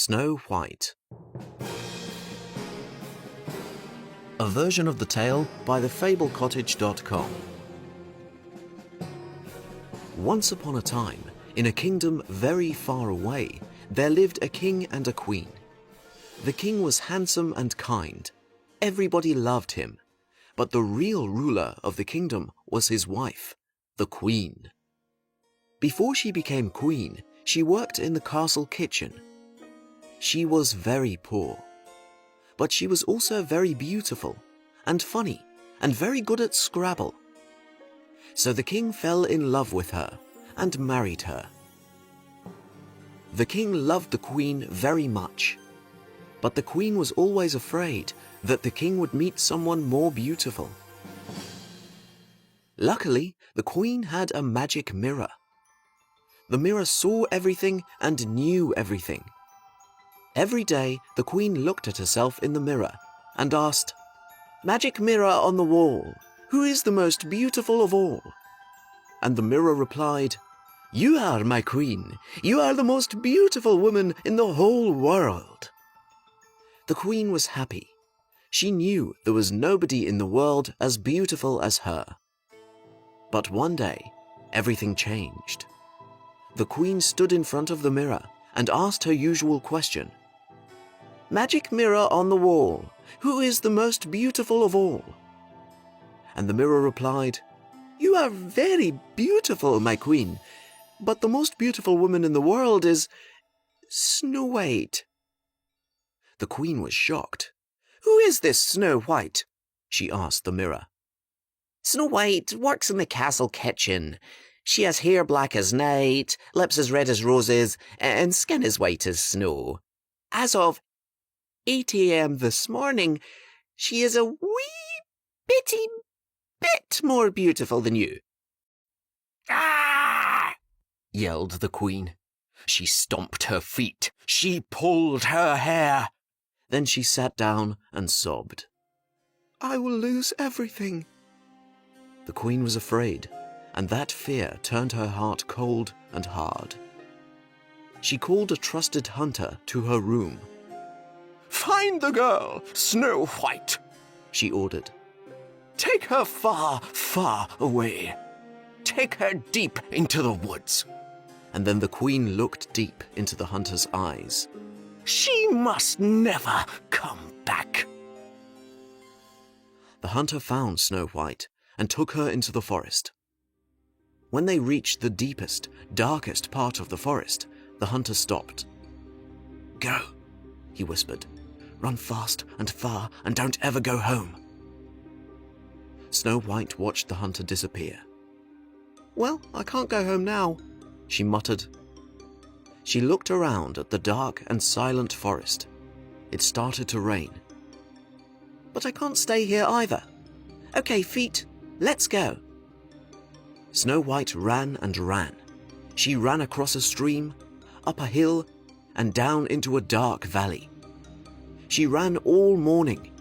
Snow White. A version of the tale by thefablecottage.com. Once upon a time, in a kingdom very far away, there lived a king and a queen. The king was handsome and kind. Everybody loved him. But the real ruler of the kingdom was his wife, the queen. Before she became queen, she worked in the castle kitchen. She was very poor. But she was also very beautiful and funny and very good at Scrabble. So the king fell in love with her and married her. The king loved the queen very much, but the queen was always afraid that the king would meet someone more beautiful. Luckily, the queen had a magic mirror. The mirror saw everything and knew everything. Every day, the queen looked at herself in the mirror and asked, "Magic mirror on the wall, who is the most beautiful of all?" And the mirror replied, "You are, my queen. You are the most beautiful woman in the whole world." The queen was happy. She knew there was nobody in the world as beautiful as her. But one day, everything changed. The queen stood in front of the mirror and asked her usual question. "Magic mirror on the wall, who is the most beautiful of all?" And the mirror replied, "You are very beautiful, my queen, but the most beautiful woman in the world is Snow White." The queen was shocked. "Who is this Snow White?" she asked the mirror. "Snow White works in the castle kitchen. She has hair black as night, lips as red as roses, and skin as white as snow. As of 8 a.m. this morning, she is a wee bitty bit more beautiful than you." "Ah!" yelled the queen. She stomped her feet. She pulled her hair. Then she sat down and sobbed. "I will lose everything." The queen was afraid, and that fear turned her heart cold and hard. She called a trusted hunter to her room. "Find the girl, Snow White," she ordered. "Take her far, far away. Take her deep into the woods." And then the queen looked deep into the hunter's eyes. "She must never come back." The hunter found Snow White and took her into the forest. When they reached the deepest, darkest part of the forest, the hunter stopped. "Go," he whispered. "Run fast and far and don't ever go home." Snow White watched the hunter disappear. "Well, I can't go home now," she muttered. She looked around at the dark and silent forest. It started to rain. "But I can't stay here either. Okay, feet, let's go." Snow White ran and ran. She ran across a stream, up a hill, and down into a dark valley. She ran all morning.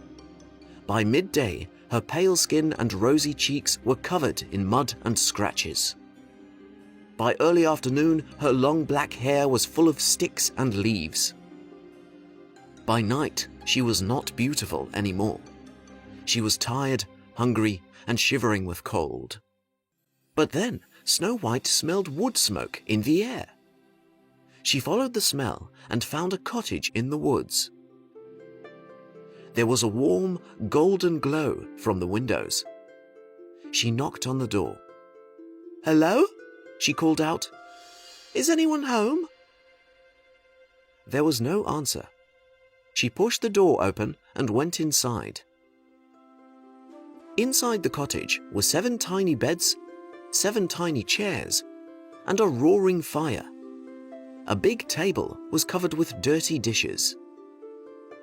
By midday, her pale skin and rosy cheeks were covered in mud and scratches. By early afternoon, her long black hair was full of sticks and leaves. By night, she was not beautiful anymore. She was tired, hungry, and shivering with cold. But then, Snow White smelled wood smoke in the air. She followed the smell and found a cottage in the woods. There was a warm, golden glow from the windows. She knocked on the door. "Hello?" she called out. "Is anyone home?" There was no answer. She pushed the door open and went inside. Inside the cottage were 7 tiny beds, 7 tiny chairs, and a roaring fire. A big table was covered with dirty dishes.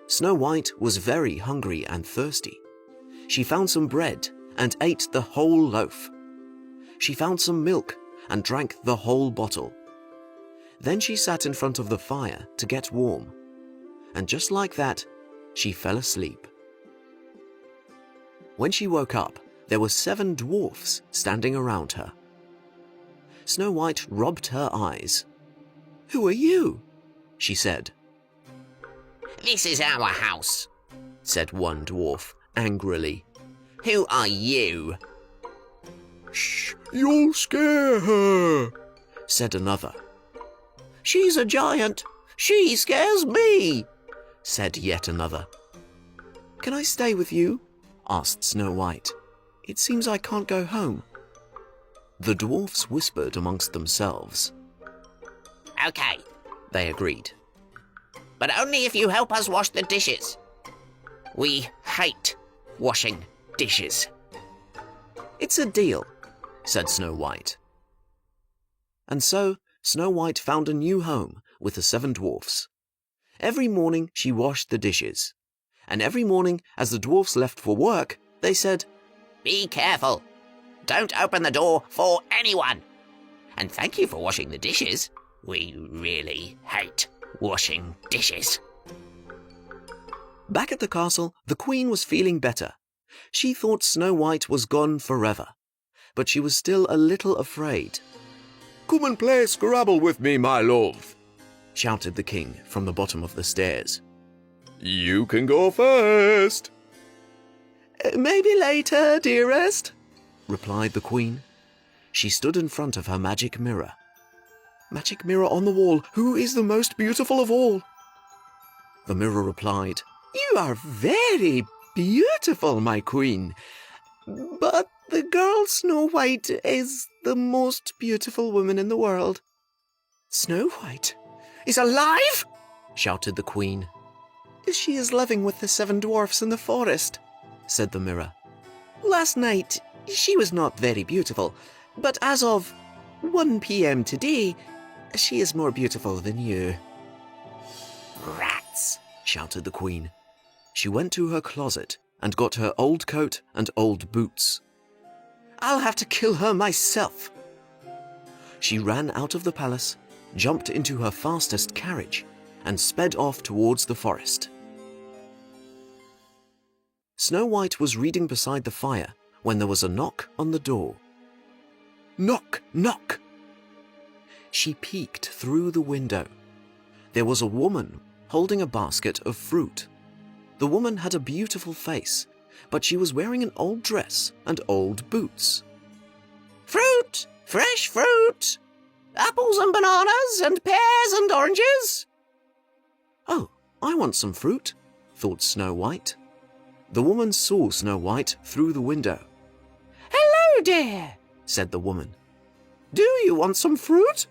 Snow White was very hungry and thirsty. She found some bread and ate the whole loaf. She found some milk and drank the whole bottle. Then she sat in front of the fire to get warm. And just like that, she fell asleep. When she woke up, there were 7 dwarfs standing around her. Snow White rubbed her eyes. "Who are you?" she said. This is our house, said one dwarf angrily. Who are you? Shh, you'll scare her, said another. She's a giant. She scares me, said yet another. Can I stay with you? Asked Snow White. It seems I can't go home. The dwarfs whispered amongst themselves. Okay, they agreed. But only if you help us wash the dishes. We hate washing dishes. It's a deal, said Snow White. And so Snow White found a new home with the 7 dwarfs. Every morning she washed the dishes. And every morning as the dwarfs left for work, they said, Be careful. Don't open the door for anyone. And thank you for washing the dishes. We really hate washing dishes. Back at the castle, the Queen was feeling better. She thought Snow White was gone forever, but she was still a little afraid. Come and play Scrabble with me, my love, shouted the king from the bottom of the stairs. You can go first. Maybe later, dearest, replied the Queen. She stood in front of her magic mirror. Magic mirror on the wall, who is the most beautiful of all? The mirror replied, You are very beautiful, my Queen. But the girl Snow White is the most beautiful woman in the world. Snow White is alive? Shouted the Queen. She is living with the 7 dwarfs in the forest, said the mirror. Last night she was not very beautiful, but as of 1 p.m. today, she is more beautiful than you. Rats, shouted the Queen. She went to her closet and got her old coat and old boots. I'll have to kill her myself. She ran out of the palace, jumped into her fastest carriage, and sped off towards the forest. Snow White was reading beside the fire when there was a knock on the door. Knock, knock! She peeked through the window. There was a woman holding a basket of fruit. The woman had a beautiful face, but she was wearing an old dress and old boots. Fruit! Fresh fruit! Apples and bananas and pears and oranges! Oh, I want some fruit, thought Snow White. The woman saw Snow White through the window. Hello, dear, said the woman. Do you want some fruit?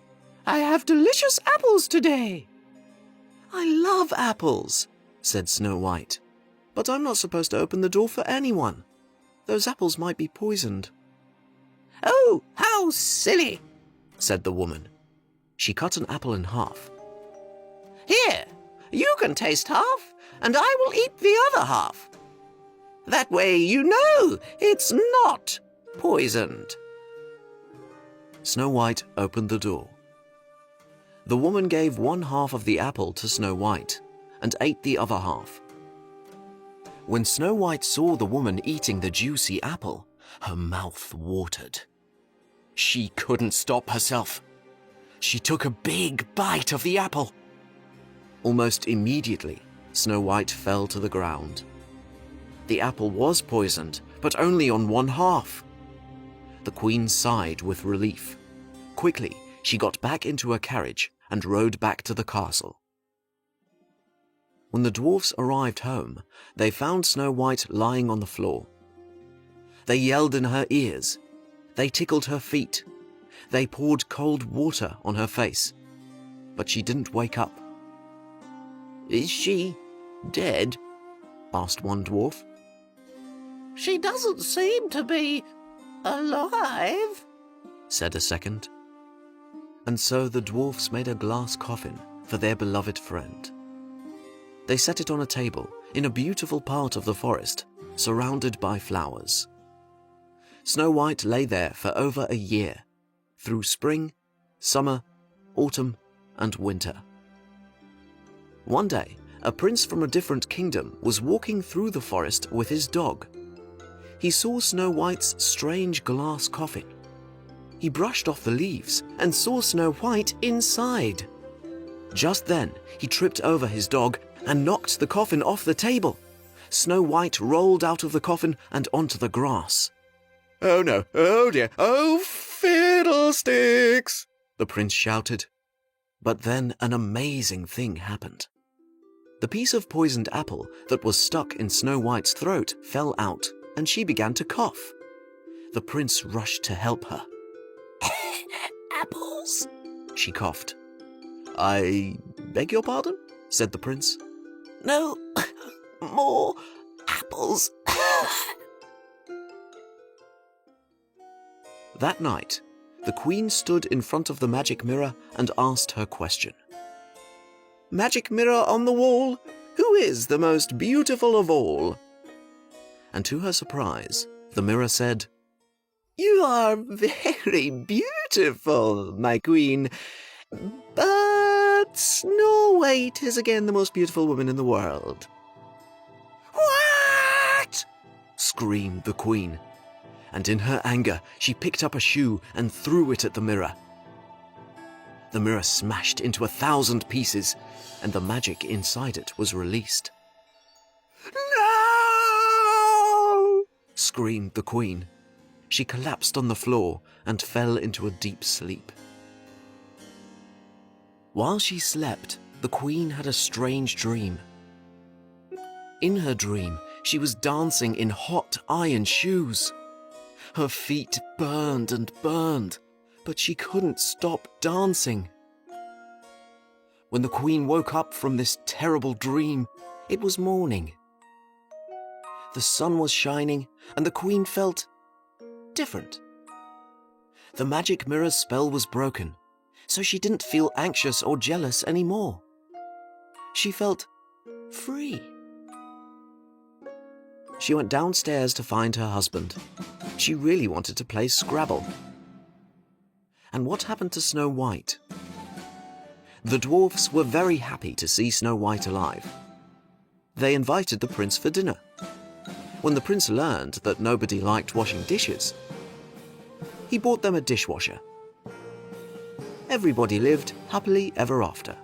I have delicious apples today. I love apples, said Snow White. But I'm not supposed to open the door for anyone. Those apples might be poisoned. Oh, how silly, said the woman. She cut an apple in half. Here, you can taste half, and I will eat the other half. That way you know it's not poisoned. Snow White opened the door. The woman gave 1/2 of the apple to Snow White and ate the other half. When Snow White saw the woman eating the juicy apple, her mouth watered. She couldn't stop herself. She took a big bite of the apple. Almost immediately, Snow White fell to the ground. The apple was poisoned, but only on 1/2. The Queen sighed with relief. Quickly, she got back into her carriage and rode back to the castle. When the dwarfs arrived home, they found Snow White lying on the floor. They yelled in her ears. They tickled her feet. They poured cold water on her face. But she didn't wake up. Is she dead? asked one dwarf. She doesn't seem to be alive, said a second. And so the dwarfs made a glass coffin for their beloved friend. They set it on a table in a beautiful part of the forest, surrounded by flowers. Snow White lay there for over a year, through spring, summer, autumn, and winter. One day, a prince from a different kingdom was walking through the forest with his dog. He saw Snow White's strange glass coffin. He brushed off the leaves and saw Snow White inside. Just then, he tripped over his dog and knocked the coffin off the table. Snow White rolled out of the coffin and onto the grass. "Oh no, oh dear, oh fiddlesticks!" the prince shouted. But then an amazing thing happened. The piece of poisoned apple that was stuck in Snow White's throat fell out, and she began to cough. The prince rushed to help her. Apples? She coughed. "I beg your pardon?" said the prince. No, more apples. That night, the queen stood in front of the magic mirror and asked her question. "Magic mirror on the wall, who is the most beautiful of all?" And to her surprise, the mirror said, "You are very beautiful, my queen, but Snow White is again the most beautiful woman in the world." What? Screamed the queen, and in her anger she picked up a shoe and threw it at the mirror. The mirror smashed into 1,000 pieces, and the magic inside it was released. No! Screamed the queen. She collapsed on the floor and fell into a deep sleep. While she slept, the queen had a strange dream. In her dream, she was dancing in hot iron shoes. Her feet burned and burned, but she couldn't stop dancing. When the queen woke up from this terrible dream, it was morning. The sun was shining, and the queen felt different. The magic mirror's spell was broken, so she didn't feel anxious or jealous anymore. She felt free. She went downstairs to find her husband. She really wanted to play Scrabble. And what happened to Snow White? The dwarfs were very happy to see Snow White alive. They invited the prince for dinner. When the prince learned that nobody liked washing dishes, he bought them a dishwasher. Everybody lived happily ever after.